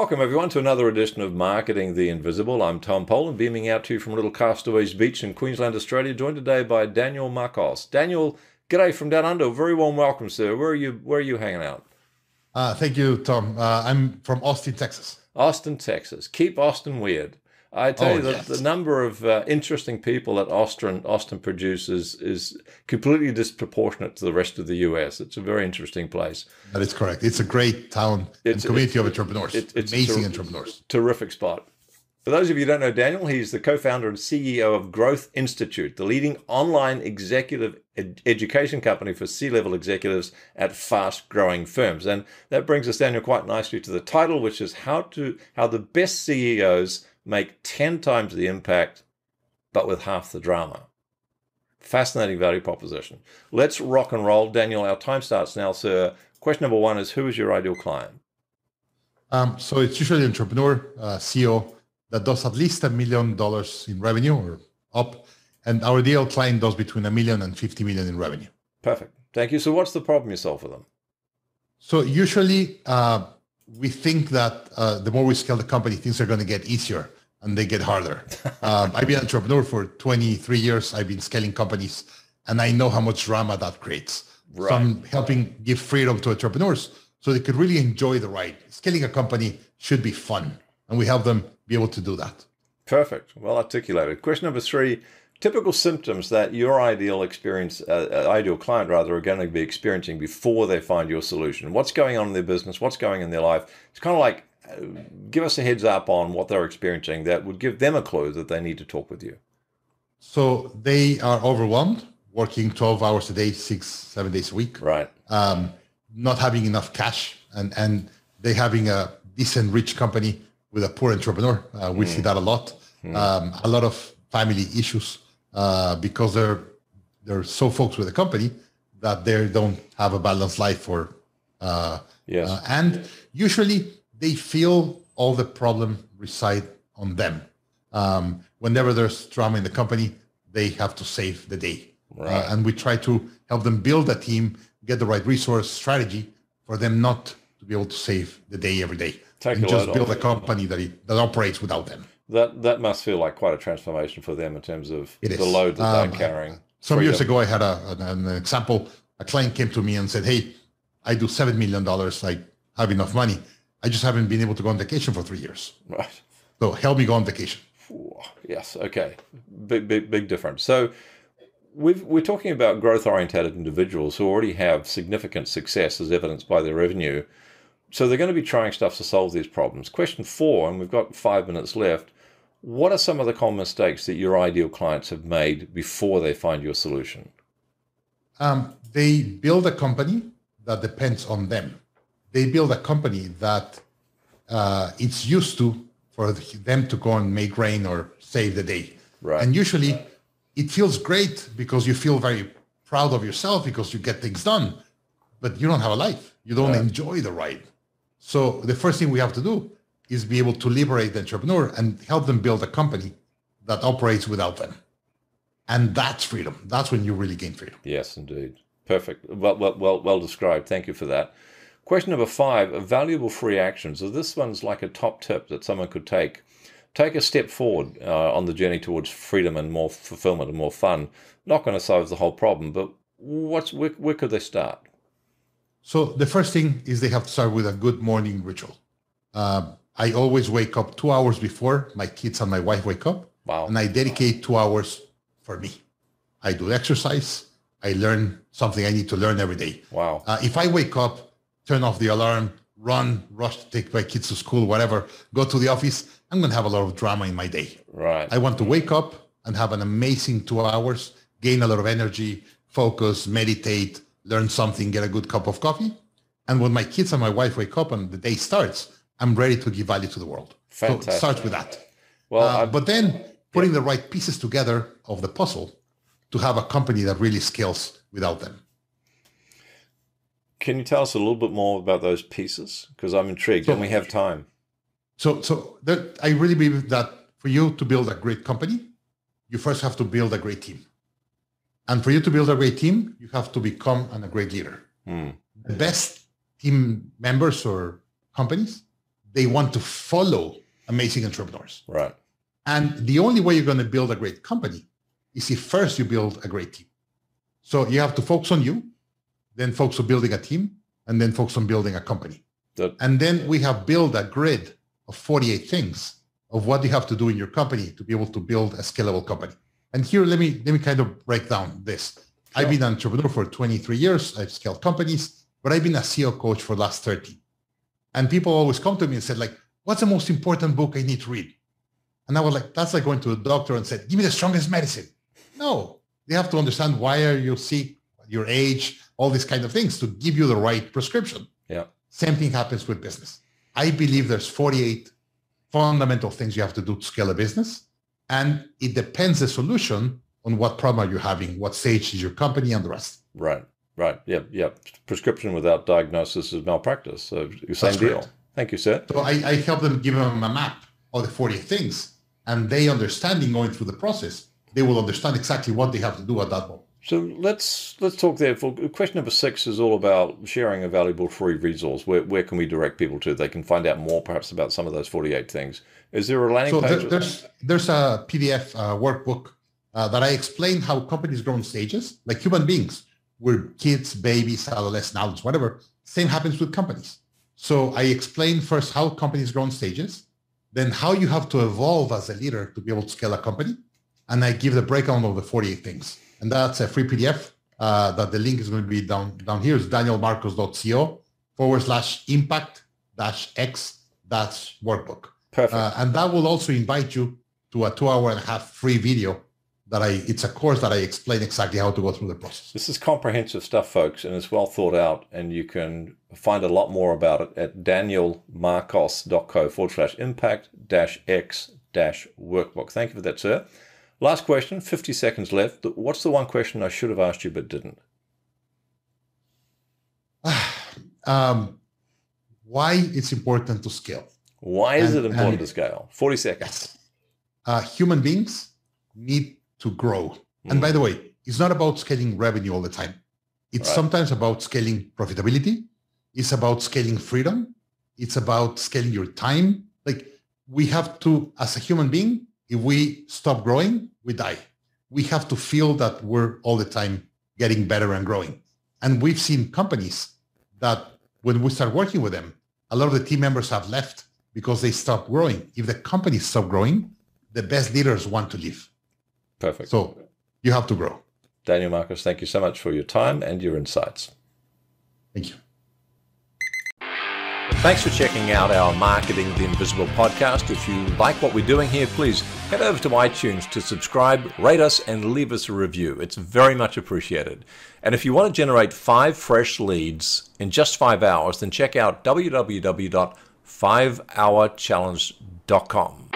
Welcome, everyone, to another edition of Marketing the Invisible. I'm Tom Poland, beaming out to you from little Castaways Beach in Queensland, Australia, joined today by Daniel Marcos. Daniel, g'day from down under. Very warm welcome, sir. Where are you hanging out? Thank you, Tom. I'm from Austin, Texas. Austin, Texas. Keep Austin weird. I tell Oh, you that the yes. number of interesting people that Austin produces is completely disproportionate to the rest of the US. It's a very interesting place. That is correct. It's a great town and community of entrepreneurs, It's amazing entrepreneurs. terrific spot. For those of you who don't know Daniel, he's the co-founder and CEO of Growth Institute, the leading online executive education company for C-level executives at fast-growing firms. And that brings us, Daniel, quite nicely to the title, which is how the best CEOs make 10 times the impact, but with half the drama. Fascinating value proposition. Let's rock and roll. Daniel, our time starts now, sir. Question number one is, who is your ideal client? So it's usually an entrepreneur, CEO, that does at least $1 million in revenue or up. And our ideal client does between 1 million and 50 million in revenue. Perfect. Thank you. So what's the problem you solve for them? So usually we think that the more we scale the company, things are going to get easier and they get harder. I've been an entrepreneur for 23 years. I've been scaling companies and I know how much drama that creates. Right. So I'm helping give freedom to entrepreneurs so they could really enjoy the ride. Scaling a company should be fun and we help them be able to do that. Perfect. Well articulated. Question number three, typical symptoms that your ideal client rather are going to be experiencing before they find your solution. What's going on in their business? What's going on in their life? It's kind of like, give us a heads up on what they're experiencing that would give them a clue that they need to talk with you. So they are overwhelmed, working 12 hours a day, 6-7 days a week. Right. Not having enough cash and they having a decent rich company with a poor entrepreneur. We see that a lot. A lot of family issues because they're so focused with the company that they don't have a balanced life and usually they feel all the problem reside on them. Whenever there's drama in the company, they have to save the day. Right. And we try to help them build a team, get the right resource strategy for them not to be able to save the day every day. And just build a company that operates without them. That must feel like quite a transformation for them in terms of the load that they're carrying. Some years ago, I had an example. A client came to me and said, "Hey, I do $7 million. I have enough money. I just haven't been able to go on vacation for 3 years. Right. So help me go on vacation." Ooh, yes. Okay. Big difference. So we're talking about growth-oriented individuals who already have significant success as evidenced by their revenue. So they're going to be trying stuff to solve these problems. Question 4, and we've got 5 minutes left. What are some of the common mistakes that your ideal clients have made before they find your solution? They build a company that depends on them. They build a company that it's used to for them to go and make rain or save the day. Right. And usually it feels great because you feel very proud of yourself because you get things done, but you don't have a life. You don't enjoy the ride. So the first thing we have to do is be able to liberate the entrepreneur and help them build a company that operates without them. And that's freedom. That's when you really gain freedom. Yes, indeed. Perfect. Well described. Thank you for that. Question number 5, valuable free actions. So this one's like a top tip that someone could take. Take a step forward on the journey towards freedom and more fulfillment and more fun. Not going to solve the whole problem, but where could they start? So the first thing is they have to start with a good morning ritual. I always wake up 2 hours before my kids and my wife wake up. Wow. And I dedicate 2 hours for me. I do exercise. I learn something I need to learn every day. Wow. If I wake up, turn off the alarm, rush to take my kids to school, whatever, go to the office, I'm going to have a lot of drama in my day. Right. I want to wake up and have an amazing 2 hours, gain a lot of energy, focus, meditate, learn something, get a good cup of coffee. And when my kids and my wife wake up and the day starts, I'm ready to give value to the world. Fantastic. So it starts with that. Well, but then putting the right pieces together of the puzzle to have a company that really scales without them. Can you tell us a little bit more about those pieces? Because I'm intrigued and we have time. I really believe that for you to build a great company, you first have to build a great team. And for you to build a great team, you have to become a great leader. The best team members or companies they want to follow amazing entrepreneurs. Right. And the only way you're going to build a great company is if first you build a great team. So you have to focus on you, then focus on building a team, and then focus on building a company. And then we have built a grid of 48 things of what you have to do in your company to be able to build a scalable company. And here, let me kind of break down this. Sure. I've been an entrepreneur for 23 years. I've scaled companies, but I've been a CEO coach for the last 30. And people always come to me and said, like, what's the most important book I need to read? And I was like, that's like going to a doctor and said, give me the strongest medicine. No, they have to understand why are you sick, your age, all these kind of things to give you the right prescription. Yeah. Same thing happens with business. I believe there's 48 fundamental things you have to do to scale a business. And it depends the solution on what problem are you having, what stage is your company, and the rest. Right. Yeah. Prescription without diagnosis is malpractice. So same deal. Correct. Thank you, sir. So I help them, give them a map of the 48 things, and they understanding going through the process, they will understand exactly what they have to do at that moment. So let's talk there. For question number 6 is all about sharing a valuable free resource. Where can we direct people to? They can find out more perhaps about some of those 48 things. Is there a landing page? There's a PDF workbook that I explain how companies grow in stages, like human beings. We're kids, babies, adolescents, adults, whatever. Same happens with companies. So I explain first how companies grow in stages, then how you have to evolve as a leader to be able to scale a company. And I give the breakdown of the 48 things. And that's a free PDF that the link is going to be down here. It's danielmarcos.co/impact-x-workbook. Perfect. And that will also invite you to a 2.5-hour free video it's a course that I explain exactly how to go through the process. This is comprehensive stuff, folks, and it's well thought out, and you can find a lot more about it at danielmarcos.co/impact-x-workbook. Thank you for that, sir. Last question, 50 seconds left. What's the one question I should have asked you but didn't? Why it's important to scale. Why is it important to scale? 40 seconds. Human beings need to grow. And by the way, it's not about scaling revenue all the time. It's sometimes about scaling profitability. It's about scaling freedom. It's about scaling your time. Like, we have to, as a human being, if we stop growing, we die. We have to feel that we're all the time getting better and growing. And we've seen companies that when we start working with them, a lot of the team members have left because they stopped growing. If the company stopped growing, the best leaders want to leave. Perfect. So you have to grow. Daniel Marcos, thank you so much for your time and your insights. Thank you. Thanks for checking out our Marketing the Invisible podcast. If you like what we're doing here, please head over to iTunes to subscribe, rate us, and leave us a review. It's very much appreciated. And if you want to generate 5 fresh leads in just 5 hours, then check out www.5hourchallenge.com.